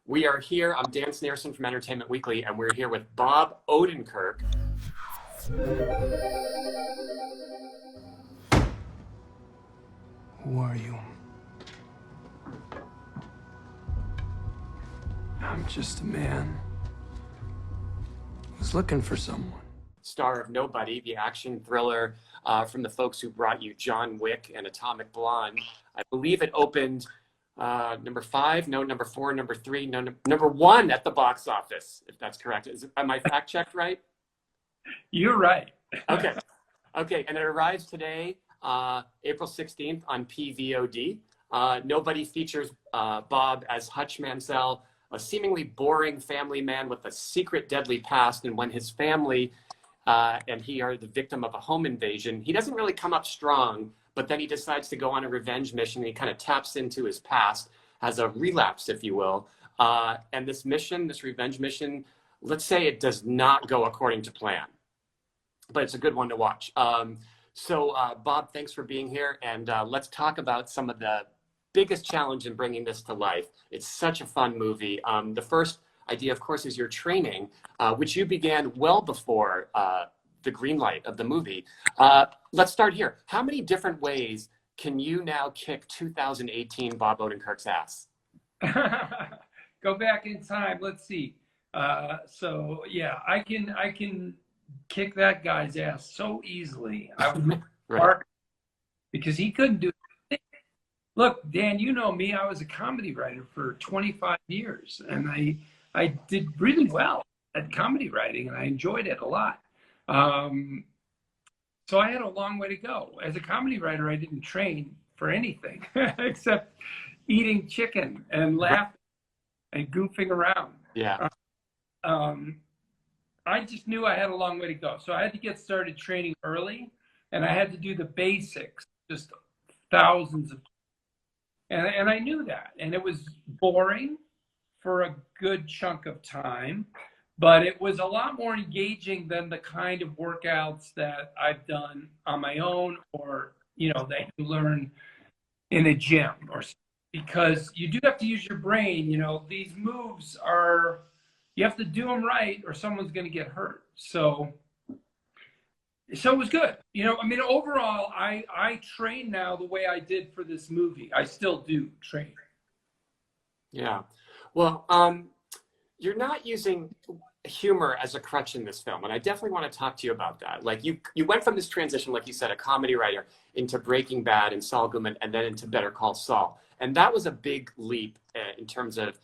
We are here. I'm Dan Snierson from Entertainment Weekly, and we're here with Bob Odenkirk. Who are you? I'm just a man who's looking for someone. Star of Nobody, the action thriller from the folks who brought you John Wick and Atomic Blonde. I believe it opened number 5, no, number 4, number 3, no, number 1 at the box office, if that's correct. Am I fact checked right? You're right. Okay. Okay, and it arrives today, April 16th on PVOD. Nobody features Bob as Hutch Mansell, a seemingly boring family man with a secret deadly past, and when his family and he are the victim of a home invasion, he doesn't really come up strong, but then he decides to go on a revenge mission. And he kind of taps into his past, has a relapse, if you will. And this mission, this revenge mission, let's say it does not go according to plan, but it's a good one to watch. So Bob, thanks for being here. And let's talk about some of the biggest challenge in bringing this to life. It's such a fun movie. The first idea, of course, is your training, which you began well before the green light of the movie. Let's start here. How many different ways can you now kick 2018 Bob Odenkirk's ass? Go back in time. Let's see. So yeah, I can kick that guy's ass so easily. I would Right. because he couldn't do it. Look, Dan, you know me. I was a comedy writer for 25 years, and I did really well at comedy writing, and I enjoyed it a lot. So I had a long way to go. As a comedy writer, I didn't train for anything except eating chicken and laughing and goofing around. Yeah. I just knew I had a long way to go. So I had to get started training early, and I had to do the basics, just thousands of, and I knew that. And it was boring for a good chunk of time, but it was a lot more engaging than the kind of workouts that I've done on my own, or, that you learn in a gym, or because you do have to use your brain. These moves you have to do them right or someone's going to get hurt. So it was good. Overall, I train now the way I did for this movie. I still do train. Yeah. Well, you're not using humor as a crutch in this film, and I definitely want to talk to you about that. Like you went from this transition, like you said, a comedy writer, into Breaking Bad and Saul Goodman, and then into Better Call Saul. And that was a big leap in terms of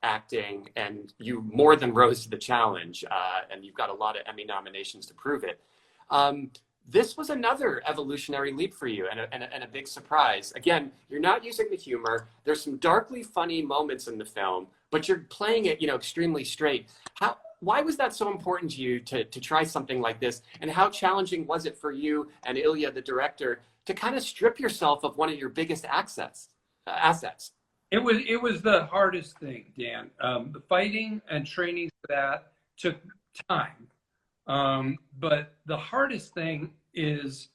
acting, and you more than rose to the challenge, and you've got a lot of Emmy nominations to prove it. This was another evolutionary leap for you, and a big surprise. Again, you're not using the humor. There's some darkly funny moments in the film, but you're playing it, extremely straight. Why was that so important to you to try something like this? And how challenging was it for you and Ilya, the director, to kind of strip yourself of one of your biggest assets? It was the hardest thing, Dan. The fighting and training for that took time. But the hardest thing is,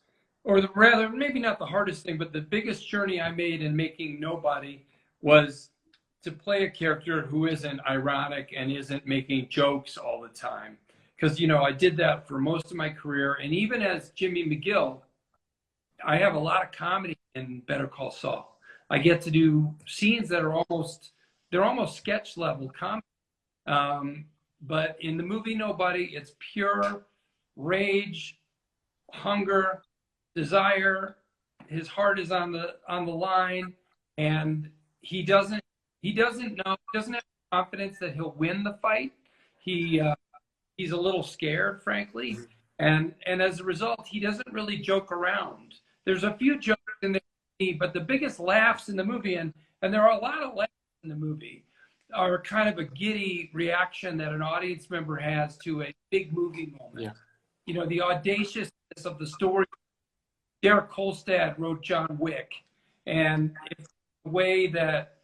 rather, maybe not the hardest thing, but the biggest journey I made in making Nobody was to play a character who isn't ironic and isn't making jokes all the time. Because, I did that for most of my career. And even as Jimmy McGill, I have a lot of comedy in Better Call Saul. I get to do scenes that are almost sketch level comedy. But in the movie Nobody, it's pure rage, hunger, desire. His heart is on the line, and he doesn't have confidence that he'll win the fight. He's a little scared, frankly, and as a result, he doesn't really joke around. There's a few jokes in the movie, but the biggest laughs in the movie, and there are a lot of laughs in the movie, are kind of a giddy reaction that an audience member has to a big movie moment. Yeah. The audaciousness of the story. Derek Colstad wrote John Wick, and it's a way that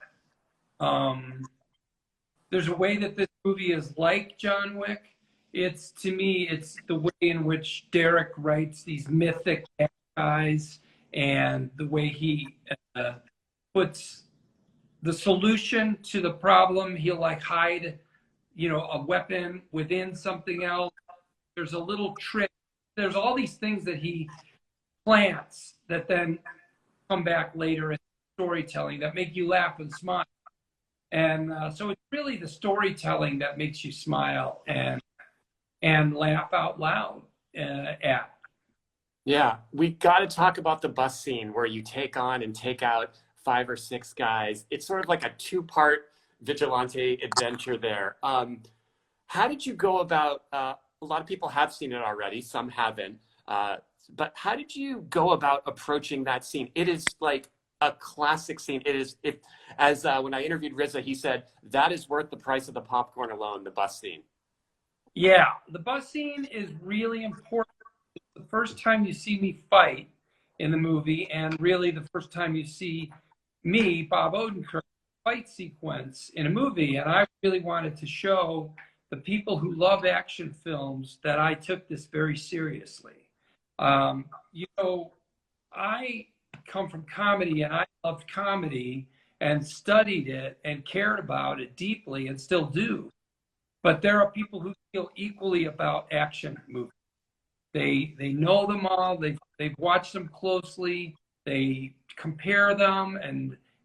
there's a way that this movie is like John Wick. To me, it's the way in which Derek writes these mythic guys, and the way he puts the solution to the problem. He'll like hide, a weapon within something else. There's a little trick. There's all these things that he plants that then come back later in storytelling that make you laugh and smile. And so it's really the storytelling that makes you smile and laugh out loud at. Yeah, we got to talk about the bus scene where you take on and take out 5 or 6 guys. It's sort of like a 2-part vigilante adventure there. How did you go about, a lot of people have seen it already, some haven't, but how did you go about approaching that scene? It is like a classic scene. It is, when I interviewed RZA, he said, that is worth the price of the popcorn alone, the bus scene. Yeah, the bus scene is really important. It's the first time you see me fight in the movie, and really the first time you see me, Bob Odenkirk, fight sequence in a movie. And I really wanted to show the people who love action films that I took this very seriously. I come from comedy, and I loved comedy and studied it and cared about it deeply and still do. But there are people who feel equally about action movies. They know them all. They've watched them closely. They compare them,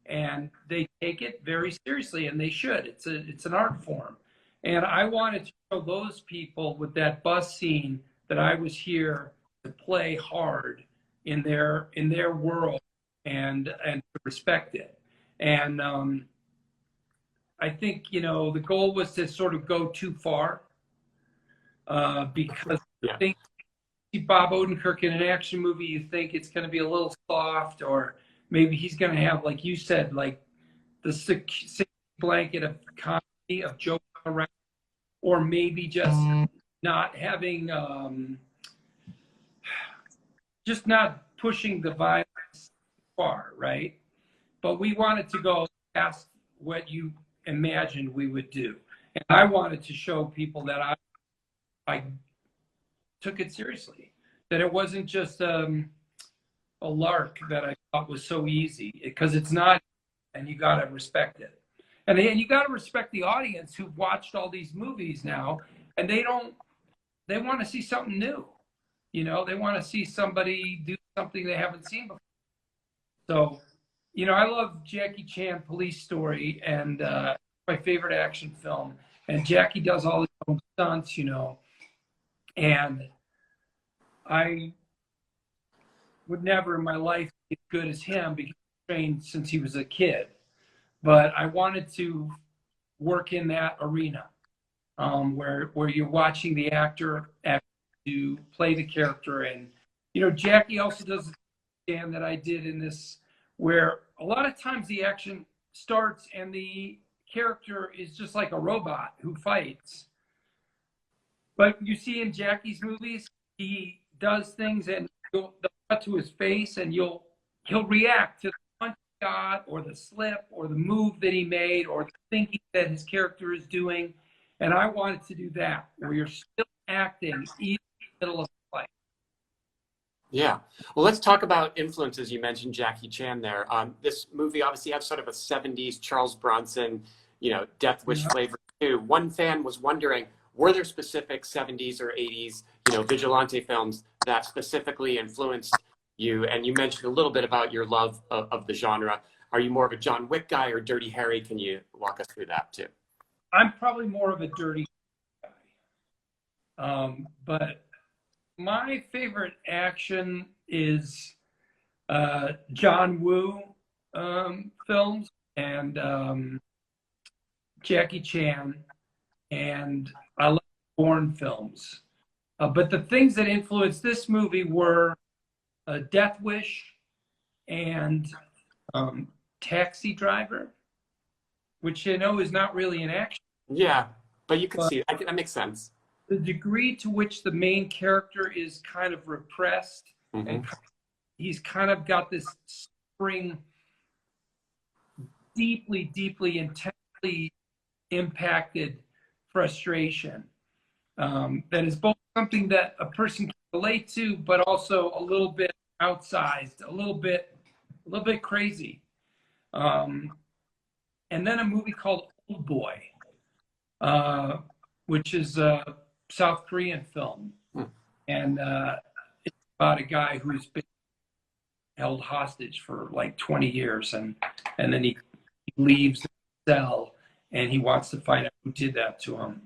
and they take it very seriously, and they should. It's an art form. And I wanted to show those people with that bus scene that I was here to play hard in their world and to respect it. And I think, the goal was to sort of go too far because I think you see Bob Odenkirk in an action movie, you think it's going to be a little soft, or maybe he's going to have, like you said, like the sick blanket of comedy, of joking around, or maybe just not having, just not pushing the violence far, right? But we wanted to go past what you imagined we would do. And I wanted to show people that I took it seriously, that it wasn't just a lark that I thought was so easy, because it's not, and you got to respect it. And you got to respect the audience who've watched all these movies now, and they want to see something new. They want to see somebody do something they haven't seen before. So, I love Jackie Chan Police Story, and my favorite action film. And Jackie does all his own stunts, and I would never in my life be as good as him because he trained since he was a kid. But I wanted to work in that arena where you're watching the actor to play the character. And, Jackie also does the stand that I did in this, where a lot of times the action starts and the character is just like a robot who fights. But you see in Jackie's movies, he does things and they'll cut to his face, and he'll react to the punch he got, or the slip, or the move that he made, or the thinking that his character is doing. And I wanted to do that, where you're still acting even in the middle of the fight. Yeah. Well, let's talk about influences. You mentioned Jackie Chan there. This movie obviously had sort of a 70s Charles Bronson, Death Wish flavor too. One fan was wondering, were there specific 70s or 80s, vigilante films that specifically influenced you? And you mentioned a little bit about your love of the genre. Are you more of a John Wick guy or Dirty Harry? Can you walk us through that too? I'm probably more of a Dirty guy. But my favorite action is John Woo films, and Jackie Chan, and I love Bourne films. But the things that influenced this movie were Death Wish and Taxi Driver, which is not really an action. Yeah, but you can see it. That makes sense. The degree to which the main character is kind of repressed, and he's kind of got this spring, deeply, deeply, intensely impacted frustration that is both something that a person can relate to, but also a little bit outsized, a little bit crazy. and then a movie called Old Boy, which is a South Korean film. And it's about a guy who's been held hostage for like 20 years. And then he leaves the cell and he wants to find out who did that to him.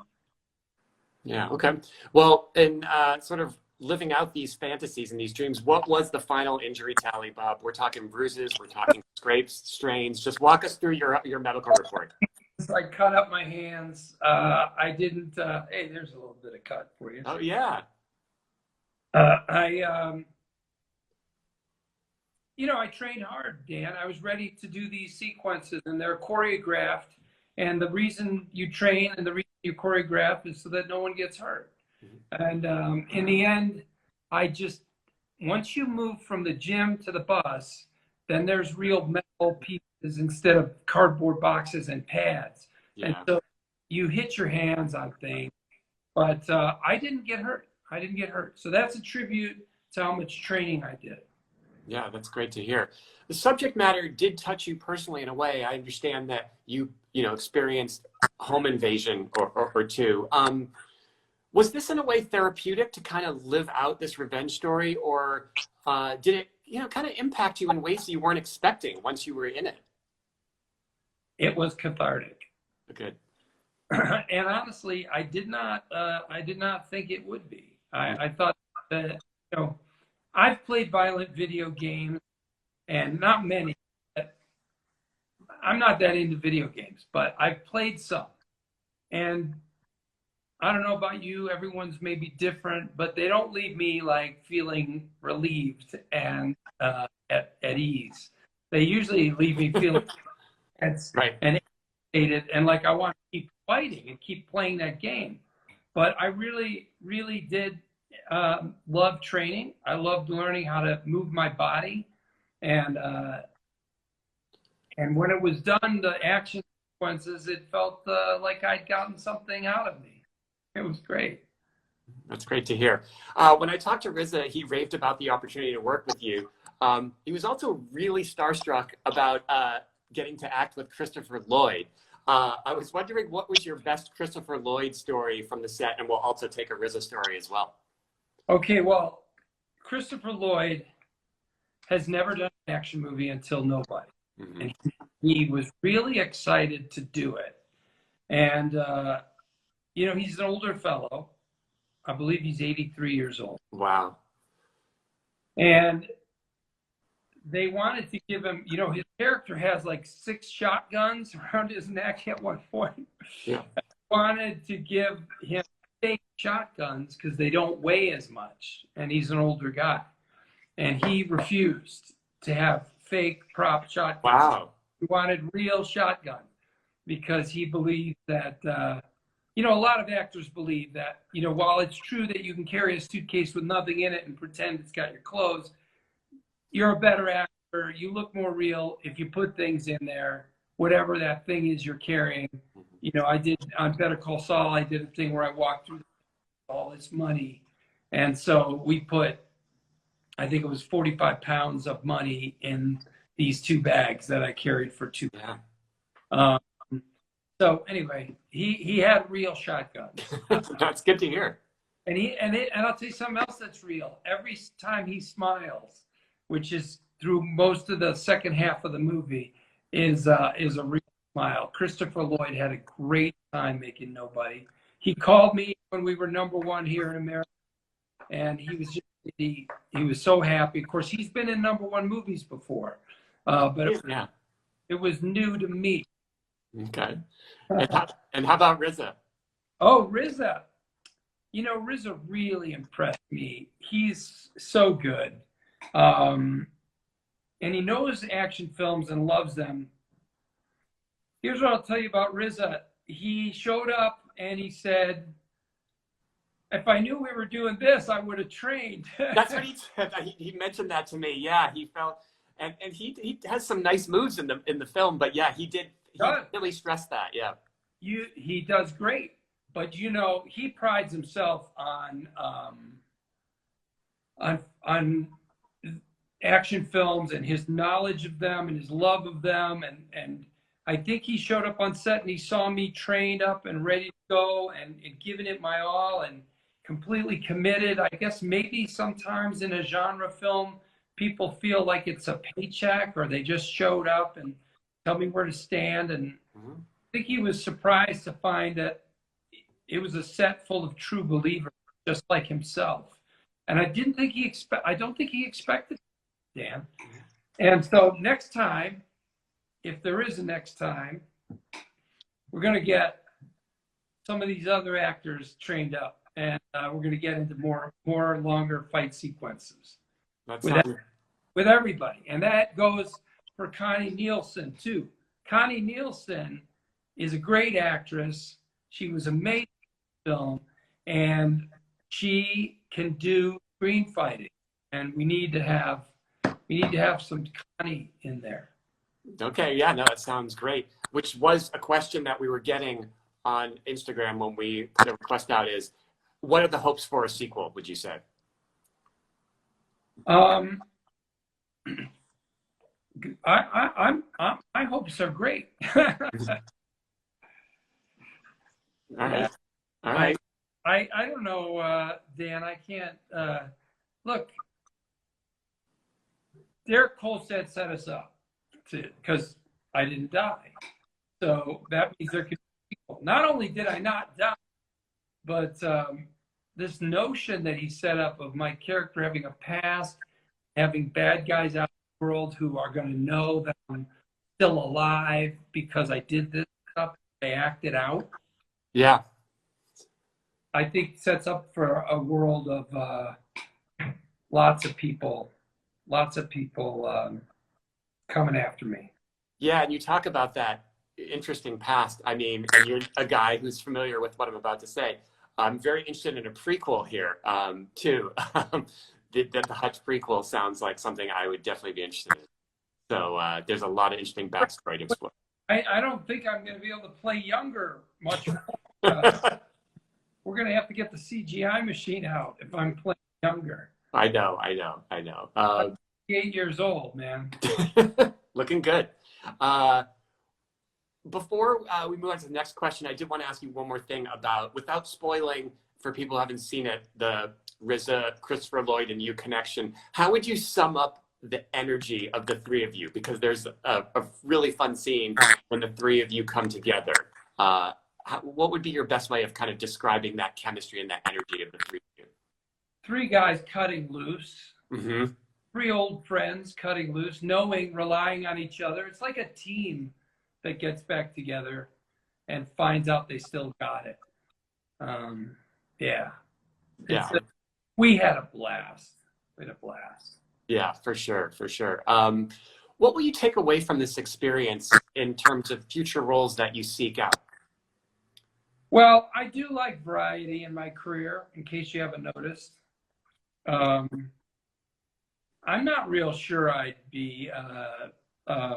Yeah, okay. Well, in sort of living out these fantasies and these dreams, what was the final injury tally, Bob? We're talking bruises, we're talking scrapes, strains. Just walk us through your medical report. I cut up my hands. I didn't, hey, there's a little bit of cut for you. Oh, yeah. I trained hard, Dan. I was ready to do these sequences, and they're choreographed. And the reason you train and the reason you choreograph is so that no one gets hurt. And in the end, once you move from the gym to the bus, then there's real metal pieces instead of cardboard boxes and pads. Yeah. And so you hit your hands on things, but I didn't get hurt. So that's a tribute to how much training I did. Yeah, that's great to hear. The subject matter did touch you personally in a way. I understand that you experienced home invasion or two. Was this in a way therapeutic to kind of live out this revenge story, or did it, kind of impact you in ways you weren't expecting once you were in it? It was cathartic. Good. And honestly, I did not think it would be. I thought that, I've played violent video games, and not many. I'm not that into video games, but I've played some. And I don't know about you, everyone's maybe different, but they don't leave me like feeling relieved and at ease. They usually leave me feeling tense and irritated, and like I want to keep fighting and keep playing that game. But I really, really did love training. I loved learning how to move my body, and when it was done, the action sequences, it felt like I'd gotten something out of me. It was great. That's great to hear. When I talked to Riza, he raved about the opportunity to work with you. He was also really starstruck about getting to act with Christopher Lloyd. I was wondering, what was your best Christopher Lloyd story from the set? And we'll also take a Riza story as well. Okay, well, Christopher Lloyd has never done an action movie until Nobody. Mm-hmm. And he was really excited to do it. And, he's an older fellow. I believe he's 83 years old. Wow. And they wanted to give him, his character has like 6 shotguns around his neck at one point. Yeah. They wanted to give him fake shotguns because they don't weigh as much, and he's an older guy. And he refused to have fake prop shotguns. Wow. He wanted real shotguns because he believed that, a lot of actors believe that, while it's true that you can carry a suitcase with nothing in it and pretend it's got your clothes, you're a better actor. You look more real if you put things in there, whatever that thing is you're carrying. I did on Better Call Saul, I did a thing where I walked through all this money. And so we put, I think it was 45 pounds of money in these 2 bags that I carried for 2 Yeah. So anyway, he had real shotguns. That's good to hear. And I'll tell you something else that's real. Every time he smiles, which is through most of the second half of the movie, is a real smile. Christopher Lloyd had a great time making Nobody. He called me when we were #1 here in America, and he was he was so happy. Of course, he's been in #1 movies before, but it was new to me. Okay. And how about Riza? Oh, Riza. Riza really impressed me. He's so good. And he knows action films and loves them. Here's what I'll tell you about Riza. He showed up and he said, if I knew we were doing this, I would have trained. That's what he said. He mentioned that to me. Yeah, he felt, and he has some nice moves in the film, but yeah, he did. He really stressed that. Yeah. He does great, but he prides himself on action films and his knowledge of them and his love of them, and I think he showed up on set and he saw me trained up and ready to go and giving it my all and completely committed. I guess maybe sometimes in a genre film, people feel like it's a paycheck or they just showed up and tell me where to stand. And I think he was surprised to find that it was a set full of true believers, just like himself. And I don't think he expected it, Dan. And so next time, if there is a next time, we're going to get some of these other actors trained up, and we're going to get into more longer fight sequences with everybody. And that goes for Connie Nielsen too. Connie Nielsen is a great actress. She was amazing in film, and she can do screen fighting. And we need to have some Connie in there. Okay, yeah, no, that sounds great. Which was a question that we were getting on Instagram when we put a request out is, what are the hopes for a sequel, would you say? My hopes are great. All right. All right. I don't know, Dan, I can't, look, Derek Colstad set us up because I didn't die. So that means there could be people. Not only did I not die, but this notion that he set up of my character having a past, having bad guys out in the world who are going to know that I'm still alive because I did this stuff, they acted out. Yeah. I think sets up for a world of lots of people coming after me. Yeah, and you talk about that interesting past. I mean, and you're a guy who's familiar with what I'm about to say. I'm very interested in a prequel here, too. The Hutch prequel sounds like something I would definitely be interested in. So there's a lot of interesting backstory to explore. I don't think I'm going to be able to play younger much more. We're going to have to get the CGI machine out if I'm playing younger. I know. 8 years old, man. Looking good. Before we move on to the next question, I did want to ask you one more thing about, without spoiling for people who haven't seen it, the RZA, Christopher Lloyd, and you connection. How would you sum up the energy of the three of you? Because there's a really fun scene when the three of you come together. What would be your best way of kind of describing that chemistry and that energy of the three of you? Three guys cutting loose. Mm-hmm. Three old friends cutting loose, relying on each other. It's like a team that gets back together and finds out they still got it. We had a blast. Yeah, for sure. What will you take away from this experience in terms of future roles that you seek out? Well, I do like variety in my career, in case you haven't noticed. I'm not real sure I'd be, I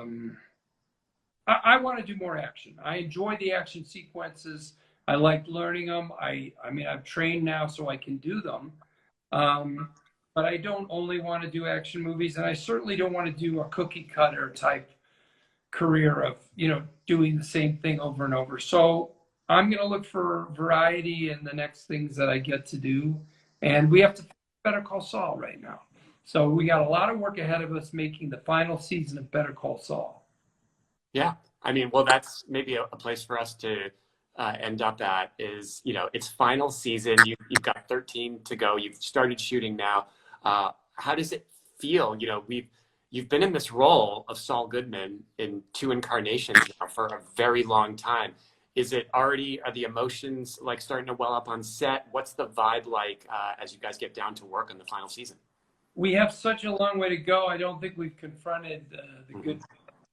want to do more action. I enjoy the action sequences. I like learning them. I mean, I've trained now so I can do them. But I don't only want to do action movies, and I certainly don't want to do a cookie cutter type career of, doing the same thing over and over. So I'm going to look for variety in the next things that I get to do. And we have to Better Call Saul right now. So we got a lot of work ahead of us making the final season of Better Call Saul. Yeah. I mean, well, that's maybe a place for us to end up at is, it's final season. You've got 13 to go. You've started shooting now. How does it feel? You've been in this role of Saul Goodman in 2 incarnations now for a very long time. Is it are the emotions like starting to well up on set? What's the vibe like as you guys get down to work on the final season? We have such a long way to go. I don't think we've confronted the good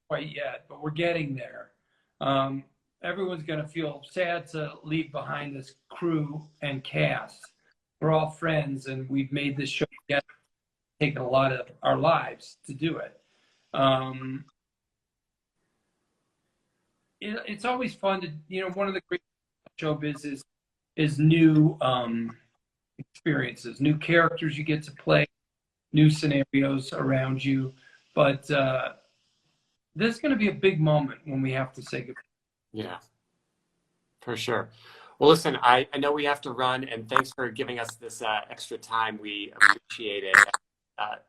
quite yet, but we're getting there. Everyone's going to feel sad to leave behind this crew and cast. We're all friends, and we've made this show together, taken a lot of our lives to do it. It's always fun to, one of the great showbiz is new experiences, new characters you get to play, new scenarios around you. But This is going to be a big moment when we have to say goodbye. Yeah, for sure. Well, listen, I know we have to run, and thanks for giving us this extra time. We appreciate it.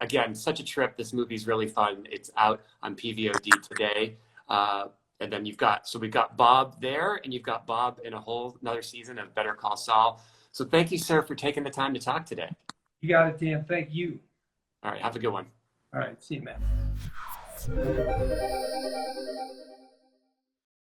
Again, such a trip. This movie's really fun. It's out on PVOD today. And then we've got Bob there, and you've got Bob in a whole another season of Better Call Saul. So thank you, sir, for taking the time to talk today. You got it, Dan. Thank you. All right, have a good one. All right, see you, man.